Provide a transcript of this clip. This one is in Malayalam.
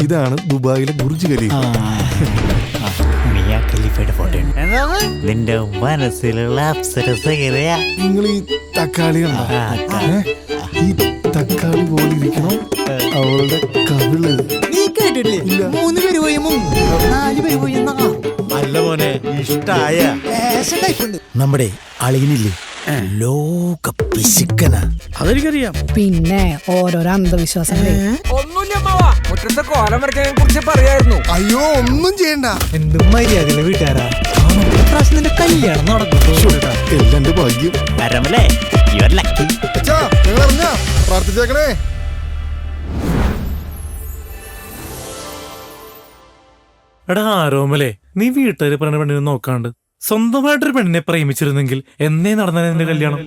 ഇതാണ് ദുബായിലെ ബുർജ് ഖലീഫ. നിന്റെ മനസ്സിലുള്ള അപ്സരസകരയാ. നിങ്ങൾ ഈ തക്കാളി കണ്ടോ? ഈ തക്കാളി പോലെ ഇരിക്കണം അവളുടെ കവിള്. നീ കേട്ടിട്ടില്ലേ? 3 പേര് പോയി 4 പേര് പോയി. അല്ല മോനെ, ഇഷ്ടായ നമ്മുടെ അളിയനില്ലേ, ലോക പിശുക്കന. അതെനിക്കറിയാം. പിന്നെ ഓരോരോ അന്ധവിശ്വാസങ്ങളെ. ഒന്നുമില്ല അമ്മാവാ, മുറ്റത്തെ കോലം വരയ്ക്കാൻ കുറിച്ച് പറയായിരുന്നു. അയ്യോ ഒന്നും ചെയ്യണ്ട. എന്തും മര്യാദയുള്ള വീട്ടുകാരാ. നിന്റെ കല്യാണം നടക്കും. എല്ലാം എന്റെ ഭാഗ്യം. അരമല്ലേ, യുവർ ലക്കി. നിങ്ങൾ അറിഞ്ഞാ പ്രാർത്ഥിച്ചേക്കണേ. എടാ ആരോമലേ, നീ വീട്ടുകാര് പറഞ്ഞ പെണ്ണിനെ നോക്കാണ്ട് സ്വന്തമായിട്ടൊരു പെണ്ണിനെ പ്രേമിച്ചിരുന്നെങ്കിൽ എന്നേ നടന്ന എന്റെ കല്യാണം.